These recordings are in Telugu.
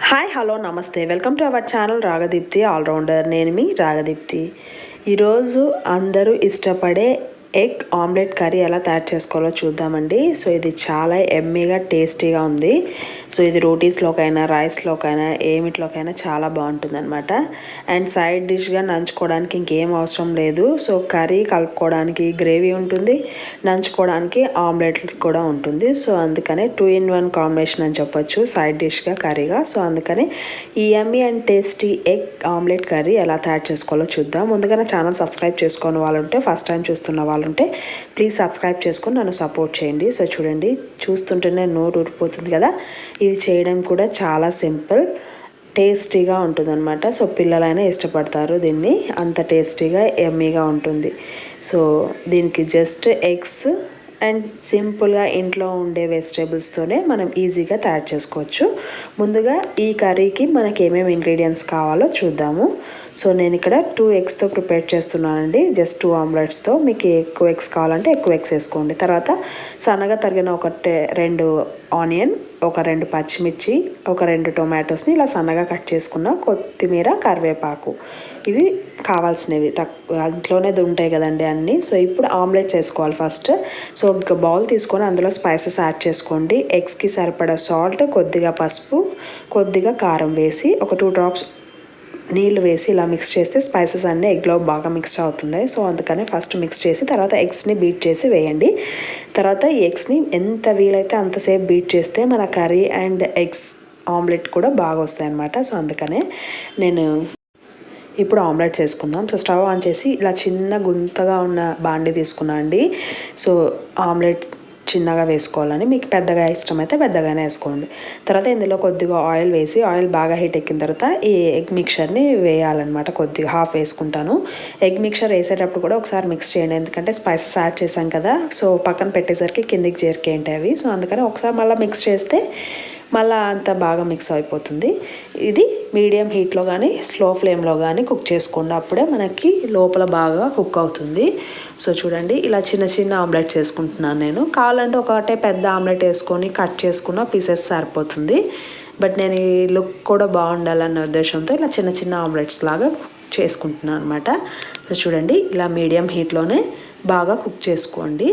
హాయ్ హలో నమస్తే welcome to our channel Ragadeepti allrounder. నేను మీ రాగదీప్తి. ఈరోజు అందరూ ఇష్టపడే ఎగ్ ఆమ్లెట్ కర్రీ ఎలా తయారు చేసుకోవాలో చూద్దామండి. సో ఇది చాలా ఎమ్మీగా టేస్టీగా ఉంది. సో ఇది రోటీస్లోకైనా రైస్లోకైనా ఏమిట్లోకైనా చాలా బాగుంటుంది అనమాట. అండ్ సైడ్ డిష్గా నంచుకోవడానికి ఇంకేం అవసరం లేదు. సో కర్రీ కలుపుకోవడానికి గ్రేవీ ఉంటుంది, నంచుకోవడానికి ఆమ్లెట్ కూడా ఉంటుంది. సో అందుకనే 2-in-1 కాంబినేషన్ అని చెప్పొచ్చు, సైడ్ డిష్గా కర్రీగా. సో అందుకని ఈ యమ్మీ and tasty egg omelette curry ఎలా తయారు చేసుకోవాలో చూద్దాం. ముందుగా నా ఛానల్ సబ్స్క్రైబ్ చేసుకున్న వాళ్ళు ఉంటే, ఫస్ట్ టైం చూస్తున్న వాళ్ళు ఉంటే ప్లీజ్ సబ్స్క్రైబ్ చేసుకొని నన్ను సపోర్ట్ చేయండి. సో చూడండి, చూస్తుంటేనే నోరు ఊరిపోతుంది కదా. ఇది చేయడం కూడా చాలా సింపుల్, టేస్టీగా ఉంటుంది అనమాట. సో పిల్లలైనా ఇష్టపడతారు దీన్ని, అంత టేస్టీగా యమ్మీగా ఉంటుంది. సో దీనికి జస్ట్ ఎగ్స్ అండ్ సింపుల్గా ఇంట్లో ఉండే వెజిటేబుల్స్తోనే మనం ఈజీగా తయారు చేసుకోవచ్చు. ముందుగా ఈ కర్రీకి మనకి ఏమేమి ఇంగ్రీడియంట్స్ కావాలో చూద్దాము. సో నేను ఇక్కడ 2 ఎగ్స్తో ప్రిపేర్ చేస్తున్నానండి, జస్ట్ 2 ఆమ్లెట్స్తో. మీకు ఎక్కువ ఎగ్స్ కావాలంటే ఎక్కువ ఎగ్స్ వేసుకోండి. తర్వాత సన్నగా తరిగిన 2 ఆనియన్, 2 పచ్చిమిర్చి, 2 టొమాటోస్ని ఇలా సన్నగా కట్ చేసుకున్న, కొత్తిమీర, కరివేపాకు, ఇవి కావాల్సినవి. ఇంట్లోనే ఉంటాయి కదండి అన్నీ. సో ఇప్పుడు ఆమ్లెట్స్ వేసుకోవాలి ఫస్ట్. సో ఒక బౌల్ తీసుకొని అందులో స్పైసెస్ యాడ్ చేసుకోండి. ఎగ్స్కి సరిపడా సాల్ట్, కొద్దిగా పసుపు, కొద్దిగా కారం వేసి, ఒక 2 డ్రాప్స్ నీళ్ళు వేసి ఇలా మిక్స్ చేస్తే స్పైసెస్ అన్నీ ఎగ్లో బాగా మిక్స్ అవుతుంది. సో అందుకని ఫస్ట్ మిక్స్ చేసి తర్వాత ఎగ్స్ని బీట్ చేసి వేయండి. తర్వాత ఈ ఎగ్స్ని ఎంత వీలైతే అంతసేపు బీట్ చేస్తే మన కర్రీ అండ్ ఎగ్స్ ఆమ్లెట్ కూడా బాగా వస్తాయి అన్నమాట. సో అందుకనే నేను ఇప్పుడు ఆమ్లెట్ చేసుకుందాం. సో స్టవ్ ఆన్ చేసి ఇలా చిన్న గుంతగా ఉన్న బాండి తీసుకున్నా అండి. సో ఆమ్లెట్ చిన్నగా వేసుకోవాలని, మీకు పెద్దగా ఇష్టమైతే పెద్దగానే వేసుకోండి. తర్వాత ఇందులో కొద్దిగా ఆయిల్ వేసి, ఆయిల్ బాగా హీట్ ఎక్కిన తర్వాత ఈ ఎగ్ మిక్చర్ని వేయాలన్నమాట. కొద్దిగా హాఫ్ వేసుకుంటాను. ఎగ్ మిక్చర్ వేసేటప్పుడు కూడా ఒకసారి మిక్స్ చేయండి, ఎందుకంటే స్పైసెస్ యాడ్ చేసాం కదా. సో పక్కన పెట్టేసరికి కిందికి చేరికేంటి అవి. సో అందుకని ఒకసారి మళ్ళీ మిక్స్ చేస్తే మళ్ళీ అంత బాగా మిక్స్ అయిపోతుంది. ఇది మీడియం హీట్లో కానీ స్లో ఫ్లేమ్లో కానీ కుక్ చేసుకోండి, అప్పుడే మనకి లోపల బాగా కుక్ అవుతుంది. సో చూడండి, ఇలా చిన్న చిన్న ఆమ్లెట్ చేసుకుంటున్నాను నేను. కావాలంటే ఒకటే పెద్ద ఆమ్లెట్ వేసుకొని కట్ చేసుకున్న పీసెస్ సరిపోతుంది. బట్ నేను ఈ లుక్ కూడా బాగుండాలన్న ఉద్దేశంతో ఇలా చిన్న చిన్న ఆమ్లెట్స్ లాగా చేసుకుంటున్నాను అనమాట. సో చూడండి, ఇలా మీడియం హీట్లోనే బాగా కుక్ చేసుకోండి.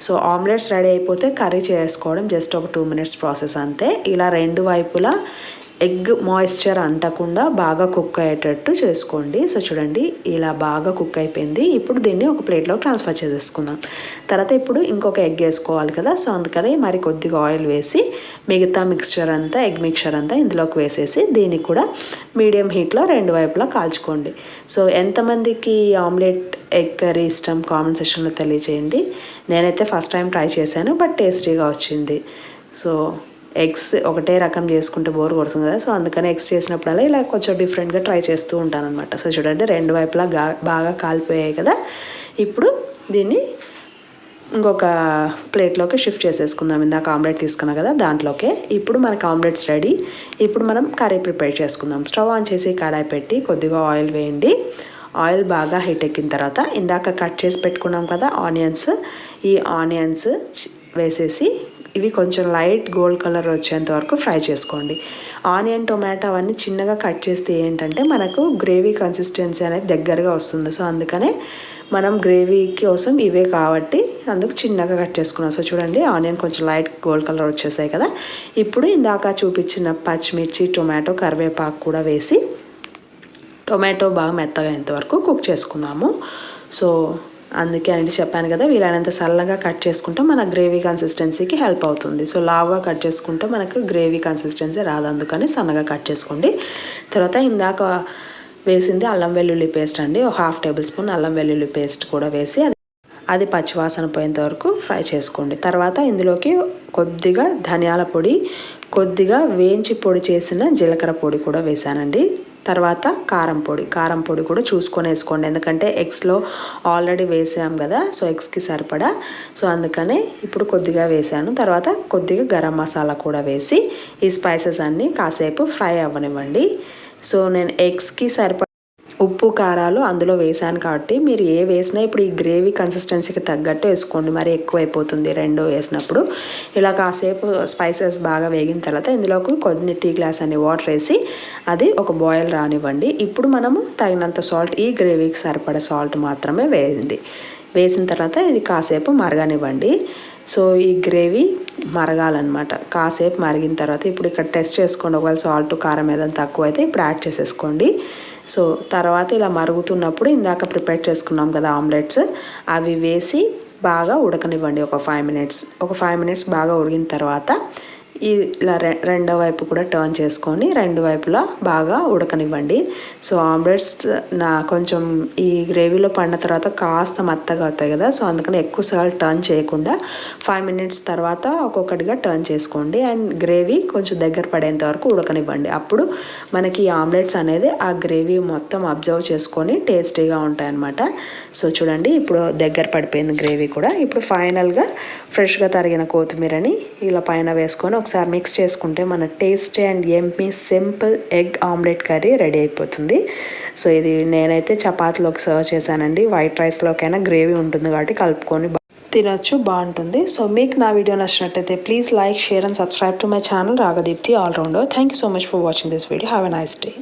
సో ఆమ్లెట్స్ రెడీ అయిపోతే కర్రీ చేసుకోవడం జస్ట్ ఒక 2 minutes ప్రాసెస్ అంతే. ఇలా 2 వైపులా ఎగ్ మాయిశ్చర్ అంటకుండా బాగా కుక్ అయ్యేటట్టు చేసుకోండి. సో చూడండి, ఇలా బాగా కుక్ అయిపోయింది. ఇప్పుడు దీన్ని ఒక ప్లేట్లో ట్రాన్స్ఫర్ చేసేసుకుందాం. తర్వాత ఇప్పుడు ఇంకొక ఎగ్ వేసుకోవాలి కదా. సో అందుకని మరి కొద్దిగా ఆయిల్ వేసి మిగతా మిక్స్చర్ అంతా, ఎగ్ మిక్చర్ అంతా ఇందులోకి వేసేసి దీన్ని కూడా మీడియం హీట్లో 2 వైపులా కాల్చుకోండి. సో ఎంతమందికి ఆమ్లెట్ ఎగ్ కర్రీ ఇష్టం కామెంట్ సెక్షన్లో తెలియజేయండి. నేనైతే ఫస్ట్ టైం ట్రై చేశాను, బట్ టేస్టీగా వచ్చింది. సో ఎగ్స్ ఒకటే రకం చేసుకుంటే బోర్ కొడుతుంది కదా. సో అందుకని ఎగ్స్ చేసినప్పుడల్లా ఇలా కొంచెం డిఫరెంట్గా ట్రై చేస్తూ ఉంటాను అనమాట. సో చూడండి, 2 వైపులా బాగా కాలిపోయాయి కదా. ఇప్పుడు దీన్ని ఇంకొక ప్లేట్లోకి షిఫ్ట్ చేసేసుకుందాం. ఇందాక ఆమ్లెట్ తీసుకున్నాం కదా దాంట్లోకే. ఇప్పుడు మనకి ఆమ్లెట్స్ రెడీ. ఇప్పుడు మనం కర్రీ ప్రిపేర్ చేసుకుందాం. స్టవ్ ఆన్ చేసి కడాయి పెట్టి కొద్దిగా ఆయిల్ వేయండి. ఆయిల్ బాగా హీట్ ఎక్కిన తర్వాత ఇందాక కట్ చేసి పెట్టుకున్నాం కదా ఆనియన్స్, ఈ ఆనియన్స్ వేసేసి ఇవి కొంచెం లైట్ గోల్డ్ కలర్ వచ్చేంత వరకు ఫ్రై చేసుకోండి. ఆనియన్, టొమాటో అవన్నీ చిన్నగా కట్ చేస్తే ఏంటంటే మనకు గ్రేవీ కన్సిస్టెన్సీ అనేది దగ్గరగా వస్తుంది. సో అందుకనే మనం గ్రేవీ కోసం ఇవే కాబట్టి అందుకు చిన్నగా కట్ చేసుకున్నాం. సో చూడండి, ఆనియన్ కొంచెం లైట్ గోల్డ్ కలర్ వచ్చేసాయి కదా. ఇప్పుడు ఇందాక చూపించిన పచ్చిమిర్చి, టొమాటో, కరివేపాకు కూడా వేసి టొమాటో బాగా మెత్తగా అయ్యేంతవరకు కుక్ చేసుకుందాము. సో అందుకే అండి చెప్పాను కదా, వీలైనంత సన్నగా కట్ చేసుకుంటే మన గ్రేవీ కన్సిస్టెన్సీకి హెల్ప్ అవుతుంది. సో లావుగా కట్ చేసుకుంటే మనకు గ్రేవీ కన్సిస్టెన్సీ రాదు, అందుకని సన్నగా కట్ చేసుకోండి. తర్వాత ఇందాక వేసింది అల్లం వెల్లుల్లి పేస్ట్ అండి, 1/2 tablespoon అల్లం వెల్లుల్లి పేస్ట్ కూడా వేసి అది పచ్చివాసన పోయేంత వరకు ఫ్రై చేసుకోండి. తర్వాత ఇందులోకి కొద్దిగా ధనియాల పొడి, కొద్దిగా వేయించి పొడి చేసిన జీలకర్ర పొడి కూడా వేసానండి. తర్వాత కారం పొడి కూడా చూసుకొని వేసుకోండి, ఎందుకంటే ఎగ్స్లో ఆల్రెడీ వేసాం కదా. సో ఎగ్స్కి సరిపడా. సో అందుకనే ఇప్పుడు కొద్దిగా వేసాను. తర్వాత కొద్దిగా గరం మసాలా కూడా వేసి ఈ స్పైసెస్ అన్నీ కాసేపు ఫ్రై అవ్వనివ్వండి. సో నేను ఎగ్స్కి సరిపడా ఉప్పు కారాలు అందులో వేసాను కాబట్టి మీరు ఏ వేసినా ఇప్పుడు ఈ గ్రేవీ కన్సిస్టెన్సీకి తగ్గట్టు వేసుకోండి. మరి ఎక్కువ అయిపోతుంది రెండో వేసినప్పుడు. ఇలా కాసేపు స్పైసెస్ బాగా వేగిన తర్వాత ఇందులోకి కొన్ని టీ గ్లాస్ అనే వాటర్ వేసి అది ఒక బాయిల్ రానివ్వండి. ఇప్పుడు మనము తగినంత సాల్ట్, ఈ గ్రేవీకి సరిపడే సాల్ట్ మాత్రమే వేయండి. వేసిన తర్వాత ఇది కాసేపు మరగనివ్వండి. సో ఈ గ్రేవీ మరగాలన్నమాట. కాసేపు మరిగిన తర్వాత ఇప్పుడు ఇక్కడ టెస్ట్ చేసుకోండి. ఒకవేళ సాల్ట్ కారం ఏదైనా తక్కువ అయితే ఇప్పుడు యాడ్ చేసేసుకోండి. సో తర్వాత ఇలా మరుగుతున్నప్పుడు ఇందాక ప్రిపేర్ చేసుకున్నాం కదా ఆమ్లెట్స్, అవి వేసి బాగా ఉడకనివ్వండి ఒక 5 మినిట్స్. ఒక 5 మినిట్స్ బాగా ఉడికిన తర్వాత ఇలా రెండో వైపు కూడా టర్న్ చేసుకొని రెండు వైపులా బాగా ఉడకనివ్వండి. సో ఆమ్లెట్స్ కొంచెం ఈ గ్రేవీలో పడిన తర్వాత కాస్త మెత్తగా అవుతాయి కదా, సో అందుకని ఎక్కువసార్లు టర్న్ చేయకుండా 5 మినిట్స్ తర్వాత ఒక్కొక్కటిగా టర్న్ చేసుకోండి. అండ్ గ్రేవీ కొంచెం దగ్గర పడేంత వరకు ఉడకనివ్వండి. అప్పుడు మనకి ఈ ఆమ్లెట్స్ అనేది ఆ గ్రేవీ మొత్తం అబ్జర్వ్ చేసుకొని టేస్టీగా ఉంటాయన్నమాట. సో చూడండి ఇప్పుడు దగ్గర పడిపోయింది గ్రేవీ కూడా. ఇప్పుడు ఫైనల్గా ఫ్రెష్గా తరిగిన కొత్తిమీరని ఇలా పైన వేసుకొని ఒకసారి మిక్స్ చేసుకుంటే మన tasty and yummy simple egg omelette curry ready అయిపోతుంది. సో ఇది నేనైతే చపాతీలోకి సర్వ్ చేశానండి. వైట్ రైస్లోకైనా గ్రేవీ ఉంటుంది కాబట్టి కలుపుకొని తినొచ్చు, బాగుంటుంది. సో మీకు నా వీడియో నచ్చినట్టయితే please like, share and subscribe to my channel Ragadeepti allrounder. Thank you so much for watching this video. Have a nice day.